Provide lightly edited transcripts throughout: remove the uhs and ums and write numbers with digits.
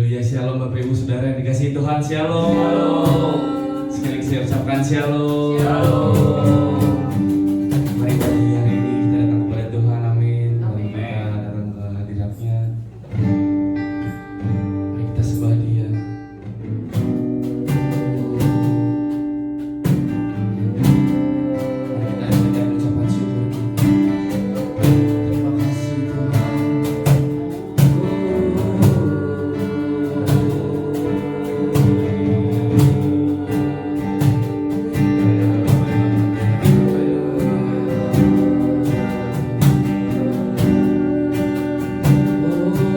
Haleluya, shalom Bapak Ibu Saudara yang dikasihi Tuhan, shalom. Shalom. Sekali lagi saya ucapkan shalom. Shalom. Mari pagi hari ini kita datang kepada Tuhan, amin. Lalu Amin. kita datang ke hadiratnya. Mari kita sembah Dia. Mari kita dengarkan ucapan syukur kita. Terima kasih Tuhan. Oh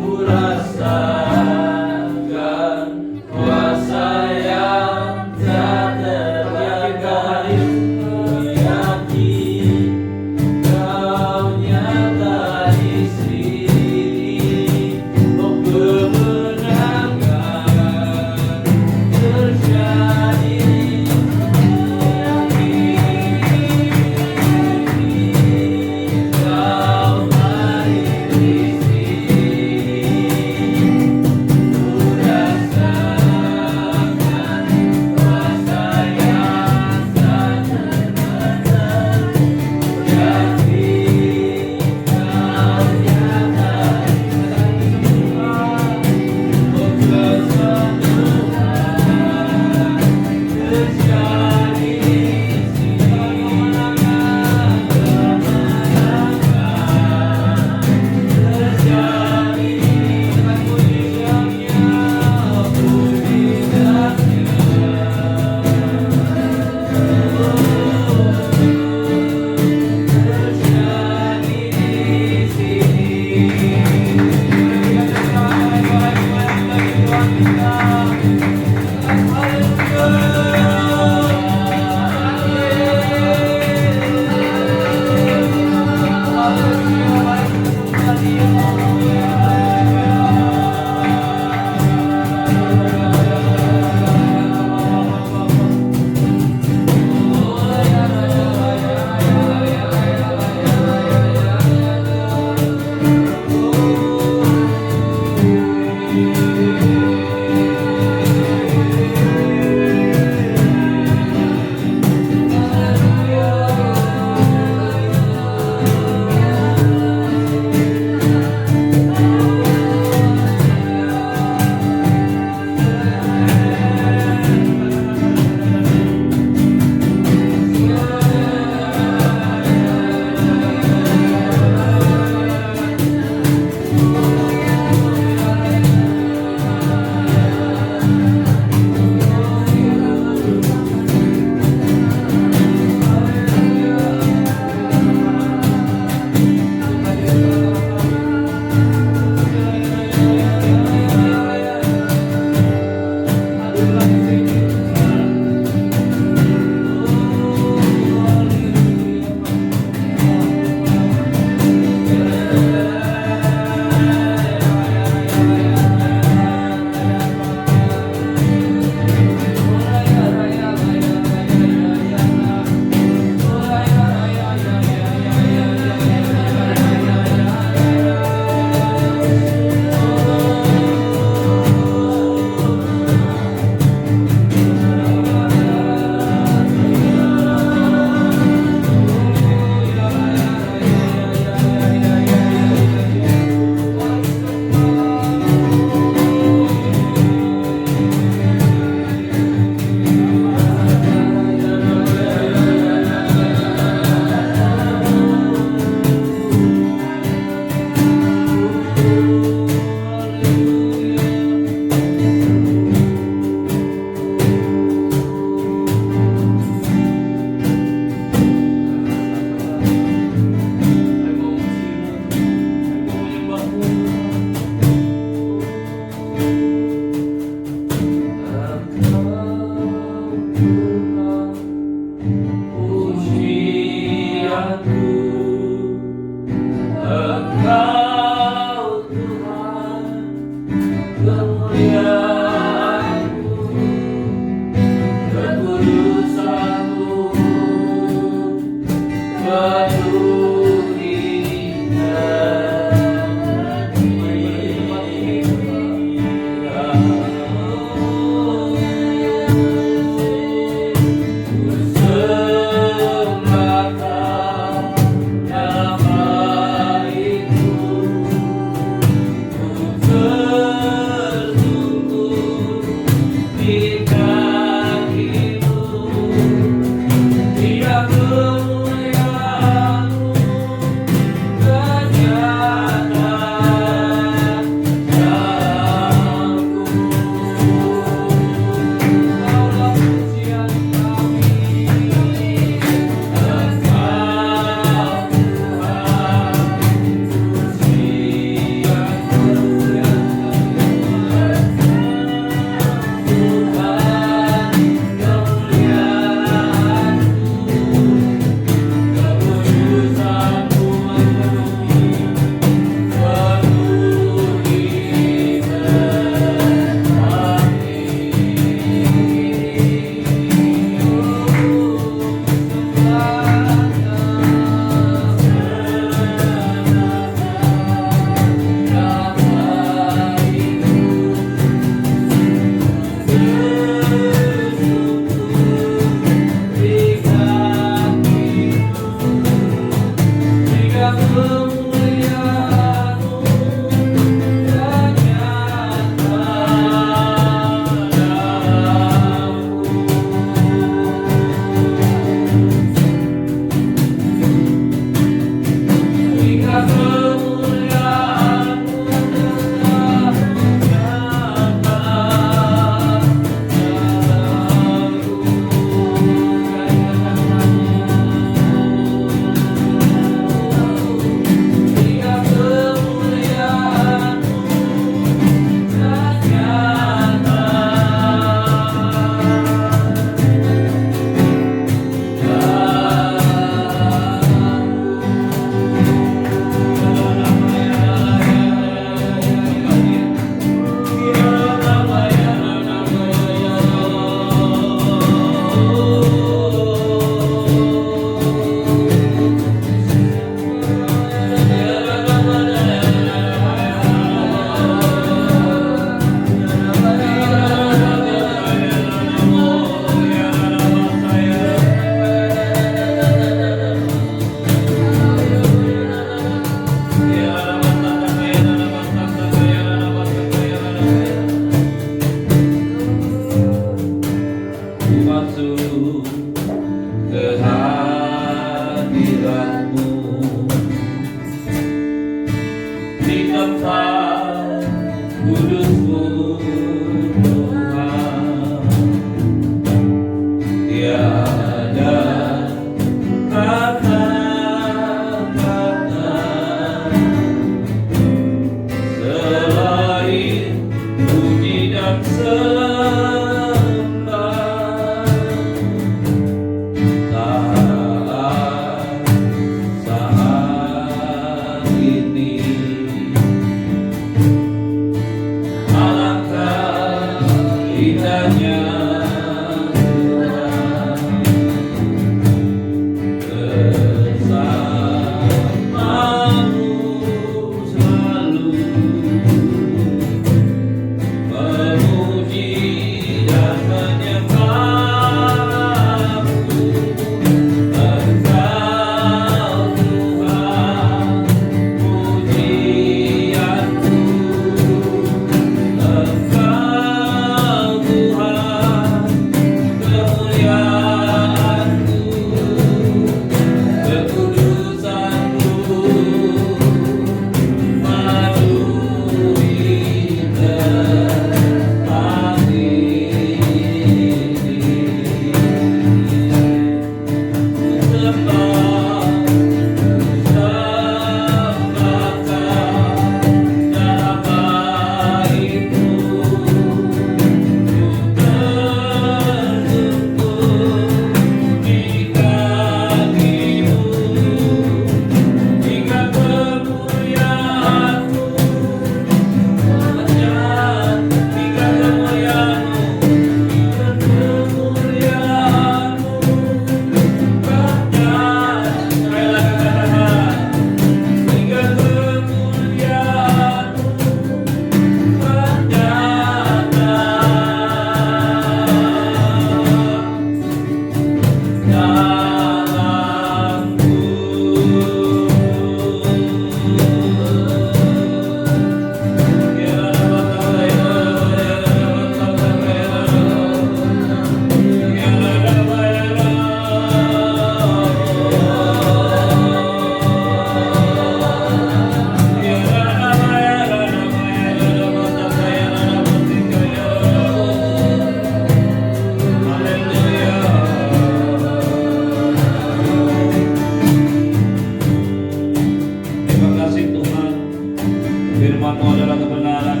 Firman-Mu adalah kebenaran,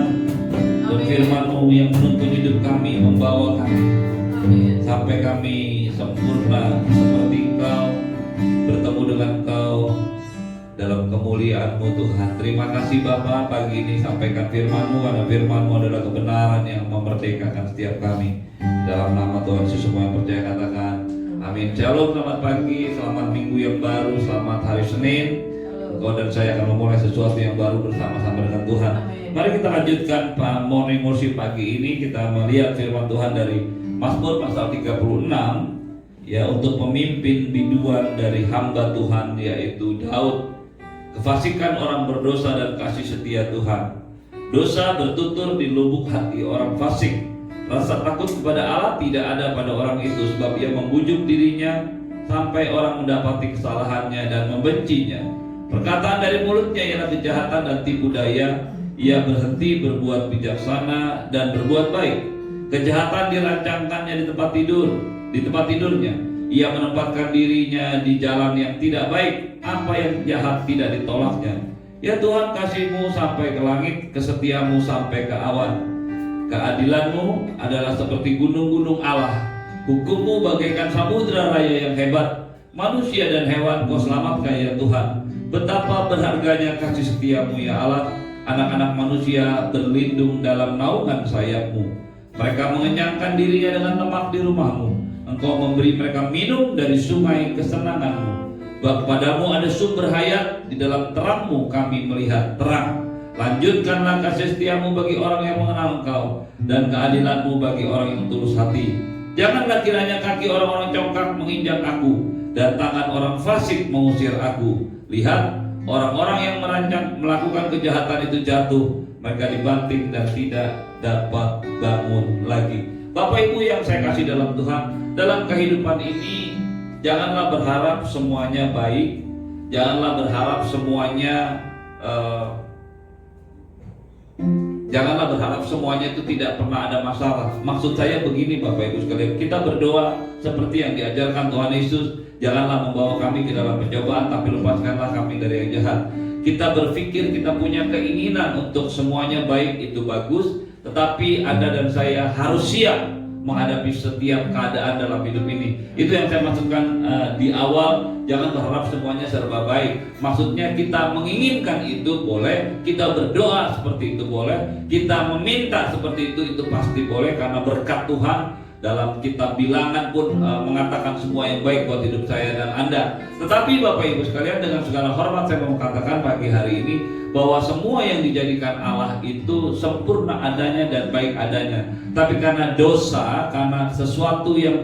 dan Firman-Mu yang menuntun hidup kami, membawa kami sampai kami sempurna seperti Engkau, bertemu dengan Engkau dalam kemuliaan-Mu Tuhan. Terima kasih Bapa, pagi ini sampaikan Firman-Mu, karena Firman-Mu adalah kebenaran yang memerdekakan setiap kami. Dalam nama Tuhan Yesus, semua yang percaya katakan amin. Shalom, selamat pagi, selamat minggu yang baru, selamat hari Senin. Engkau dan saya akan memulai sesuatu yang baru bersama-sama dengan Tuhan. Mari kita lanjutkan morning worship pagi ini. Kita melihat firman Tuhan dari Mazmur pasal 36, ya, untuk pemimpin biduan dari hamba Tuhan, yaitu Daud. Kefasikan orang berdosa dan kasih setia Tuhan. Dosa bertutur di lubuk hati orang fasik. Rasa takut kepada Allah tidak ada pada orang itu, sebab ia membujuk dirinya sampai orang mendapati kesalahannya dan membencinya. Perkataan dari mulutnya ialah kejahatan dan tipu daya. Ia berhenti berbuat bijaksana dan berbuat baik. Kejahatan dirancangkannya di tempat tidurnya. Ia menempatkan dirinya di jalan yang tidak baik. Apa yang jahat tidak ditolaknya. Ya Tuhan, kasih-Mu sampai ke langit, kesetiamu sampai ke awan. Keadilan-Mu adalah seperti gunung-gunung Allah. Hukum-Mu bagaikan samudra raya yang hebat. Manusia dan hewan Kau selamatkan ya Tuhan. Betapa berharganya kasih setiamu ya Allah. Anak-anak manusia berlindung dalam naungan sayap-Mu. Mereka mengenyangkan dirinya dengan lemak di rumah-Mu. Engkau memberi mereka minum dari sungai kesenangan-Mu. Kepadamu ada sumber hayat, di dalam terang-Mu kami melihat terang. Lanjutkanlah kasih setiamu bagi orang yang mengenal Engkau, dan keadilan-Mu bagi orang yang tulus hati. Janganlah kiranya kaki orang-orang congkak menginjak aku, dan tangan orang fasik mengusir aku. Lihat, orang-orang yang merancang melakukan kejahatan itu jatuh. Mereka dibanting dan tidak dapat bangun lagi. Bapak Ibu yang saya kasih dalam Tuhan, dalam kehidupan ini janganlah berharap semuanya baik. Janganlah berharap semuanya janganlah berharap semuanya itu tidak pernah ada masalah. Maksud saya begini Bapak Ibu sekalian, kita berdoa seperti yang diajarkan Tuhan Yesus. Janganlah membawa kami ke dalam pencobaan, tapi lepaskanlah kami dari yang jahat. Kita berpikir kita punya keinginan untuk semuanya baik, itu bagus. Tetapi Anda dan saya harus siap menghadapi setiap keadaan dalam hidup ini. Itu yang saya maksudkan di awal. Jangan berharap semuanya serba baik. Maksudnya kita menginginkan itu boleh, kita berdoa seperti itu boleh, kita meminta seperti itu pasti boleh, karena berkat Tuhan. Dalam kitab Bilangan pun mengatakan semua yang baik buat hidup saya dan Anda. Tetapi Bapak Ibu sekalian, dengan segala hormat saya mau katakan pagi hari ini bahwa semua yang dijadikan Allah itu sempurna adanya dan baik adanya. Tapi karena dosa, karena sesuatu yang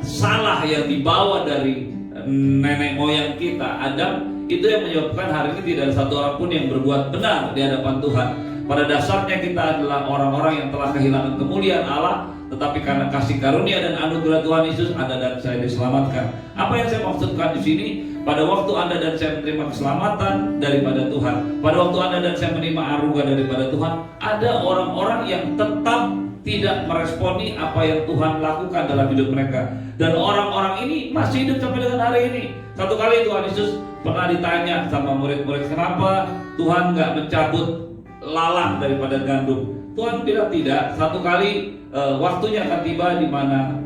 salah yang dibawa dari nenek moyang kita, Adam, itu yang menyebabkan hari ini tidak ada satu orang pun yang berbuat benar di hadapan Tuhan. Pada dasarnya kita adalah orang-orang yang telah kehilangan kemuliaan Allah, tetapi karena kasih karunia dan anugerah Tuhan Yesus, Anda dan saya diselamatkan. Apa yang saya maksudkan di sini? Pada waktu Anda dan saya menerima keselamatan daripada Tuhan, pada waktu Anda dan saya menerima anugerah daripada Tuhan, ada orang-orang yang tetap tidak meresponi apa yang Tuhan lakukan dalam hidup mereka. Dan orang-orang ini masih hidup sampai dengan hari ini. Satu kali Tuhan Yesus pernah ditanya sama murid-murid, kenapa Tuhan nggak mencabut lalang daripada gandum? Tuhan bilang tidak. Satu kali waktunya akan tiba di mana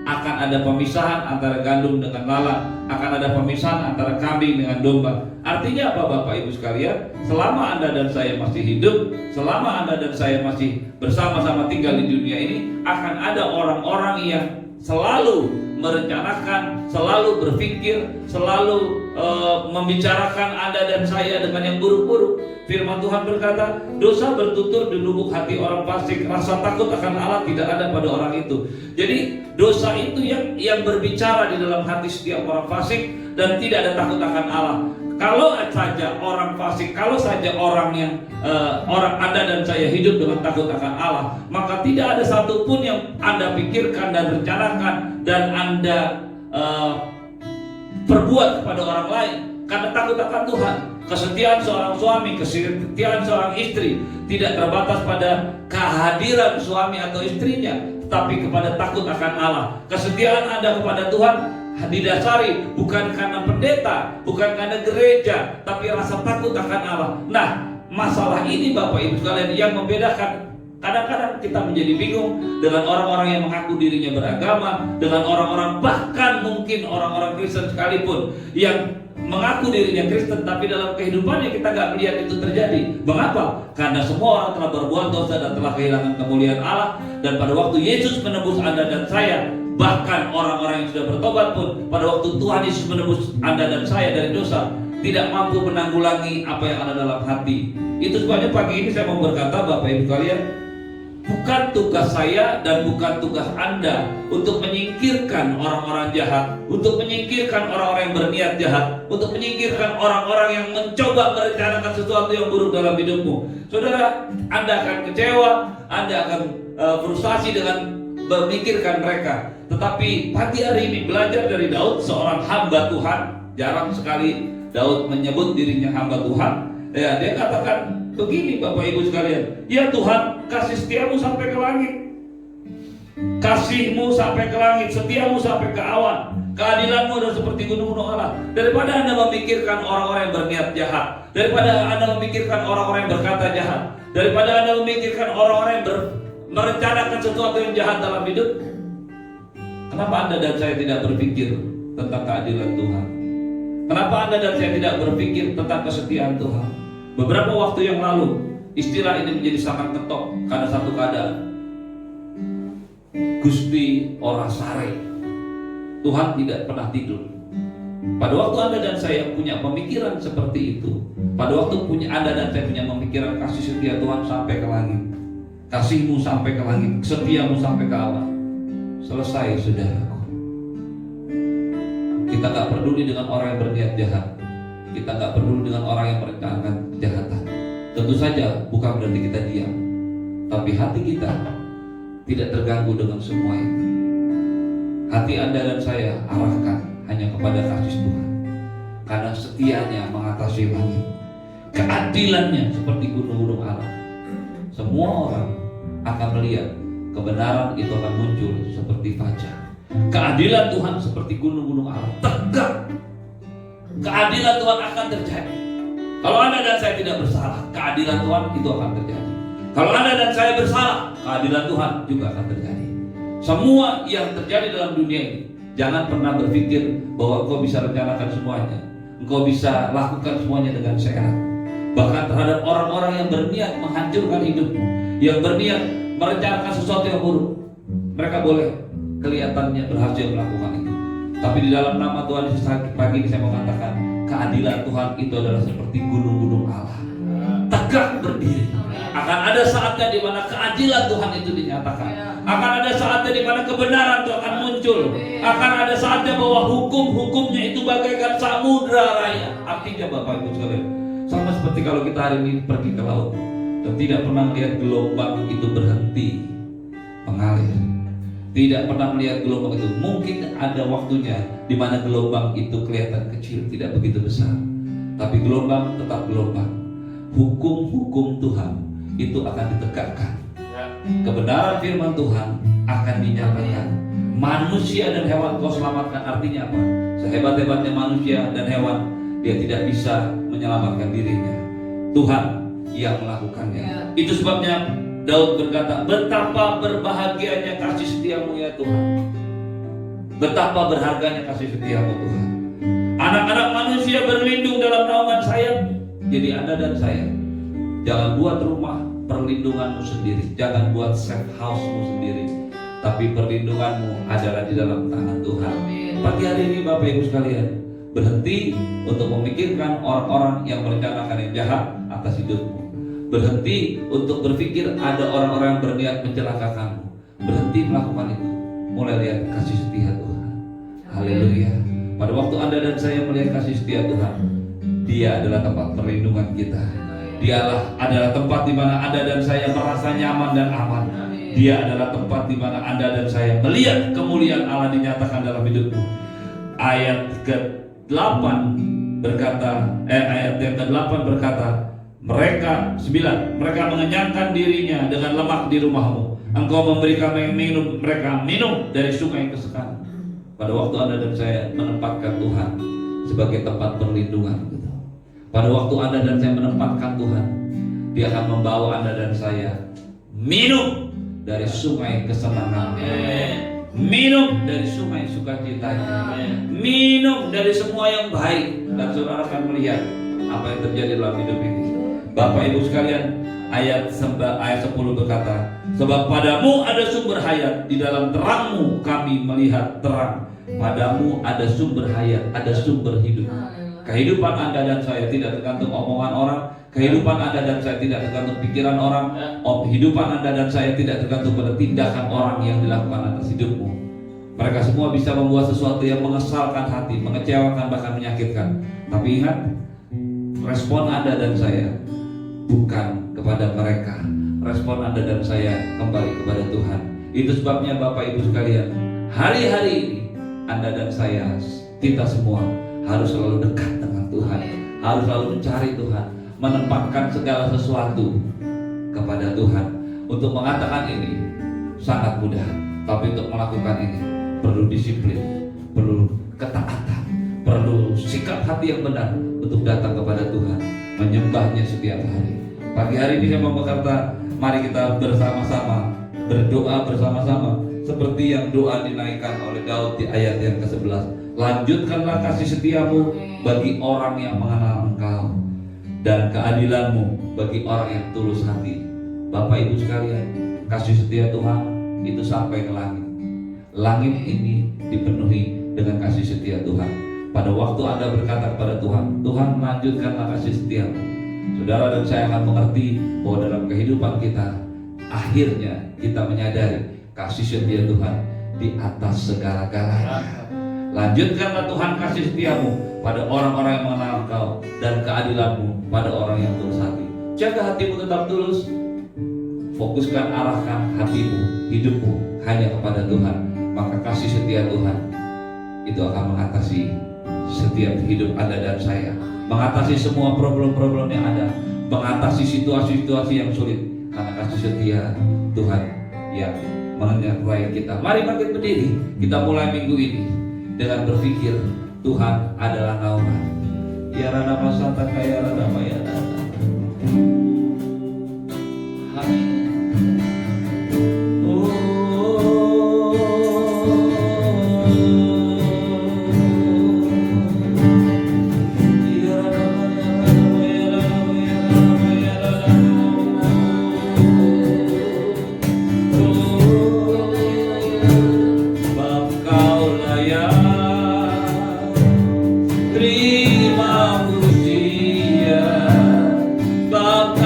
akan ada pemisahan antara gandum dengan lalang, akan ada pemisahan antara kambing dengan domba. Artinya apa Bapak Ibu sekalian? Selama Anda dan saya masih hidup, selama Anda dan saya masih bersama-sama tinggal di dunia ini, akan ada orang-orang yang selalu merencanakan, selalu berpikir, selalu membicarakan Anda dan saya dengan yang buruk-buruk. Firman Tuhan berkata, dosa bertutur di lubuk hati orang fasik, rasa takut akan Allah tidak ada pada orang itu. Jadi dosa itu yang berbicara di dalam hati setiap orang fasik, dan tidak ada takut akan Allah. Kalau saja orang fasik, kalau saja orang yang orang Anda dan saya hidup dengan takut akan Allah, maka tidak ada satupun yang Anda pikirkan dan rencanakan dan Anda perbuat kepada orang lain karena takut akan Tuhan. Kesetiaan seorang suami, kesetiaan seorang istri tidak terbatas pada kehadiran suami atau istrinya, tapi kepada takut akan Allah. Kesetiaan Anda kepada Tuhan didasari bukan karena pendeta, bukan karena gereja, tapi rasa takut akan Allah. Nah, masalah ini Bapak Ibu sekalian yang membedakan. Kadang-kadang kita menjadi bingung dengan orang-orang yang mengaku dirinya beragama, dengan orang-orang, bahkan mungkin orang-orang Kristen sekalipun yang mengaku dirinya Kristen, tapi dalam kehidupannya kita nggak melihat itu terjadi. Mengapa? Karena semua orang telah berbuat dosa dan telah kehilangan kemuliaan Allah. Dan pada waktu Yesus menebus Anda dan saya, bahkan orang-orang yang sudah bertobat pun, pada waktu Tuhan Yesus menebus Anda dan saya dari dosa, tidak mampu menanggulangi apa yang ada dalam hati. Itu sebabnya pagi ini saya mau berkata, Bapak Ibu sekalian, bukan tugas saya dan bukan tugas Anda untuk menyingkirkan orang-orang jahat, untuk menyingkirkan orang-orang yang berniat jahat, untuk menyingkirkan orang-orang yang mencoba merencanakan sesuatu yang buruk dalam hidupmu. Saudara, Anda akan kecewa, Anda akan frustasi dengan memikirkan mereka. Tetapi pagi hari ini belajar dari Daud, seorang hamba Tuhan. Jarang sekali Daud menyebut dirinya hamba Tuhan. Ya, dia katakan begini, Bapak Ibu sekalian, ya Tuhan, kasih setiamu sampai ke langit, kasihmu sampai ke langit, setiamu sampai ke awan, keadilanmu adalah seperti gunung-gunung Allah. Daripada Anda memikirkan orang-orang yang berniat jahat, daripada Anda memikirkan orang-orang yang berkata jahat, daripada Anda memikirkan orang-orang yang merencanakan sesuatu yang jahat dalam hidup, kenapa Anda dan saya tidak berpikir tentang keadilan Tuhan? Kenapa Anda dan saya tidak berpikir tentang kesetiaan Tuhan? Beberapa waktu yang lalu, istilah ini menjadi sangat ketok karena satu keadaan. Gusti ora sare. Tuhan tidak pernah tidur. Pada waktu Anda dan saya punya pemikiran seperti itu, pada waktu Anda dan saya punya pemikiran kasih setia Tuhan sampai ke langit, kasihmu sampai ke langit, setiamu sampai ke awan, selesai saudaraku. Kita gak peduli dengan orang yang berniat jahat, kita gak peduli dengan orang yang merencanakan kejahatan. Tentu saja bukan berarti kita diam, tapi hati kita tidak terganggu dengan semua itu. Hati Anda dan saya arahkan hanya kepada kasih Tuhan, karena setianya mengatasi langit, keadilannya seperti gunung-gunung Allah. Semua orang akan melihat kebenaran itu akan muncul seperti fajar. Keadilan Tuhan seperti gunung-gunung Allah, tegak. Keadilan Tuhan akan terjadi. Kalau Anda dan saya tidak bersalah, keadilan Tuhan itu akan terjadi. Kalau Anda dan saya bersalah, keadilan Tuhan juga akan terjadi. Semua yang terjadi dalam dunia ini, jangan pernah berpikir bahwa engkau bisa rencanakan semuanya, engkau bisa lakukan semuanya dengan seenak. Bahkan terhadap orang-orang yang berniat menghancurkan hidupmu, yang berniat merencanakan sesuatu yang buruk, mereka boleh kelihatannya berhasil melakukan itu. Tapi di dalam nama Tuhan Yesus pagi ini saya mau katakan, keadilan Tuhan itu adalah seperti gunung-gunung Allah, tegak berdiri. Akan ada saatnya di mana keadilan Tuhan itu dinyatakan. Akan ada saatnya di mana kebenaran itu akan muncul. Akan ada saatnya bahwa hukum-hukumnya itu bagaikan samudra raya. Artinya Bapak Ibu sekalian, sama seperti kalau kita hari ini pergi ke laut dan tidak pernah melihat gelombang itu berhenti mengalir, tidak pernah melihat gelombang itu. Mungkin ada waktunya di mana gelombang itu kelihatan kecil, tidak begitu besar, tapi gelombang tetap gelombang. Hukum-hukum Tuhan itu akan ditegakkan. Kebenaran firman Tuhan akan dinyatakan. Manusia dan hewan kau selamatkan. Artinya apa? Sehebat-hebatnya manusia dan hewan, dia tidak bisa menyelamatkan dirinya. Tuhan yang melakukannya. Itu sebabnya Daud berkata, betapa berbahagianya kasih setiamu ya Tuhan, betapa berharganya kasih setiamu Tuhan. Anak-anak manusia berlindung dalam naungan sayap. Jadi Anda dan saya, jangan buat rumah perlindunganmu sendiri, jangan buat safe house-mu sendiri. tapi perlindunganmu adalah di dalam tangan Tuhan. Amin. Pagi hari ini Bapak Ibu sekalian, berhenti untuk memikirkan orang-orang yang merencanakan yang jahat atas hidupmu. Berhenti untuk berpikir ada orang-orang yang berniat mencelakakanmu. Berhenti melakukan itu. Mulai lihat kasih setia Tuhan. Haleluya. Pada waktu Anda dan saya melihat kasih setia Tuhan, Dia adalah tempat perlindungan kita. Dialah adalah tempat di mana Anda dan saya merasa nyaman dan aman. Dia adalah tempat di mana Anda dan saya melihat kemuliaan Allah dinyatakan dalam hidupmu. Ayat ke-8 berkata, ayat yang ke-8 berkata, mereka mengenyangkan dirinya dengan lemak di rumahmu. Engkau memberikan mereka minum dari sungai kesukaan. Pada waktu Anda dan saya menempatkan Tuhan sebagai tempat perlindungan, pada waktu Anda dan saya menempatkan Tuhan, Dia akan membawa Anda dan saya minum dari sungai kesenangan, minum dari sungai sukacitanya, minum dari semua yang baik. Dan saudara akan melihat apa yang terjadi dalam hidup ini. Bapak Ibu sekalian, ayat 10 berkata, sebab padamu ada sumber hayat, di dalam terangmu kami melihat terang. Padamu ada sumber hayat, ada sumber hidup. Kehidupan Anda dan saya tidak tergantung omongan orang. Kehidupan Anda dan saya tidak tergantung pikiran orang. Kehidupan Anda dan saya tidak tergantung pada tindakan orang yang dilakukan atas hidupmu. Mereka semua bisa membuat sesuatu yang mengesalkan hati, mengecewakan, bahkan menyakitkan. Tapi ingat, respon Anda dan saya bukan kepada mereka. Respon Anda dan saya kembali kepada Tuhan. Itu sebabnya Bapak Ibu sekalian, hari-hari ini Anda dan saya, kita semua harus selalu dekat dengan Tuhan, harus selalu mencari Tuhan, menempatkan segala sesuatu kepada Tuhan. Untuk mengatakan ini sangat mudah, tapi untuk melakukan ini perlu disiplin, perlu ketaatan, perlu sikap hati yang benar untuk datang kepada Tuhan, menyembahnya setiap hari. Pagi hari ini saya mau berkata, mari kita bersama-sama berdoa bersama-sama seperti yang doa dinaikkan oleh Daud di ayat yang ke-11. Lanjutkanlah kasih setiamu bagi orang yang mengenal Engkau, dan keadilanmu bagi orang yang tulus hati. Bapak Ibu sekalian, kasih setia Tuhan itu sampai ke langit. Langit ini dipenuhi dengan kasih setia Tuhan. Pada waktu Anda berkata kepada Tuhan, Tuhan lanjutkanlah kasih setiamu, saudara dan saya akan mengerti bahwa dalam kehidupan kita, akhirnya kita menyadari kasih setia Tuhan di atas segala-galanya. Lanjutkanlah Tuhan kasih setiamu pada orang-orang yang mengenal Engkau, dan keadilanmu pada orang yang tulus hati. Jaga hatimu tetap tulus. Fokuskan, arahkan hatimu, hidupmu hanya kepada Tuhan. Maka kasih setia Tuhan itu akan mengatasi setiap hidup Anda dan saya, mengatasi semua problem-problem yang ada, mengatasi situasi-situasi yang sulit, karena kasih setia Tuhan yang menyertai kita. Mari bangkit berdiri, kita mulai minggu ini dengan berpikir Tuhan adalah naungan. Ya rana masanta kaya rana maya rana. Terima pujian Bapa.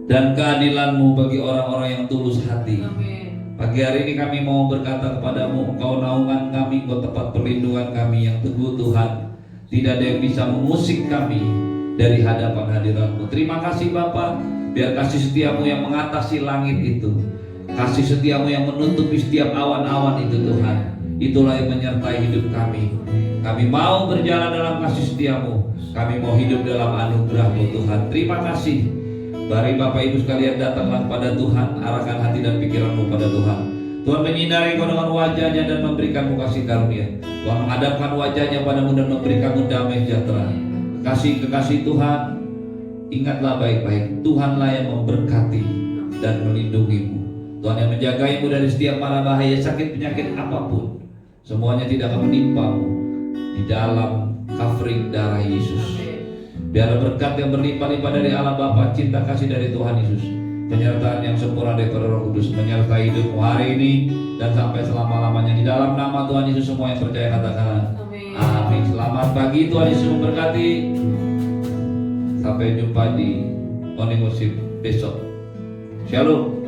dan keadilan-Mu bagi orang-orang yang tulus hati. Amin. Pagi hari ini kami mau berkata kepadamu, Engkau naungan kami, Engkau tempat perlindungan kami yang teguh Tuhan. Tidak ada yang bisa mengusik kami dari hadapan hadirat-Mu. Terima kasih Bapa, biar kasih setiamu yang mengatasi langit itu, kasih setiamu yang menutupi setiap awan-awan itu Tuhan, itulah yang menyertai hidup kami. Kami mau berjalan dalam kasih setiamu, kami mau hidup dalam anugerah-Mu Tuhan. Terima kasih. Mari Bapak Ibu sekalian datanglah kepada Tuhan, arahkan hati dan pikiranmu pada Tuhan. Tuhan menyinari kau dengan wajahnya dan memberikanmu kasih karunia. Tuhan menghadapkan wajahnya padamu dan memberikanmu damai sejahtera. Kekasih Tuhan, ingatlah baik-baik, Tuhanlah yang memberkati dan melindungimu. Tuhan yang menjagaimu dari setiap mara bahaya, sakit penyakit apapun, semuanya tidak akan menimpamu di dalam covering darah Yesus. Biar berkat yang berlimpah-limpah dari Allah Bapa, cinta kasih dari Tuhan Yesus, penyertaan yang sempurna dari Roh Kudus menyertai hidupmu hari ini dan sampai selama-lamanya. Di dalam nama Tuhan Yesus semua yang percaya katakan Amin. amin. Selamat pagi, Tuhan Yesus memberkati. Sampai jumpa di morning worship besok. Shalom.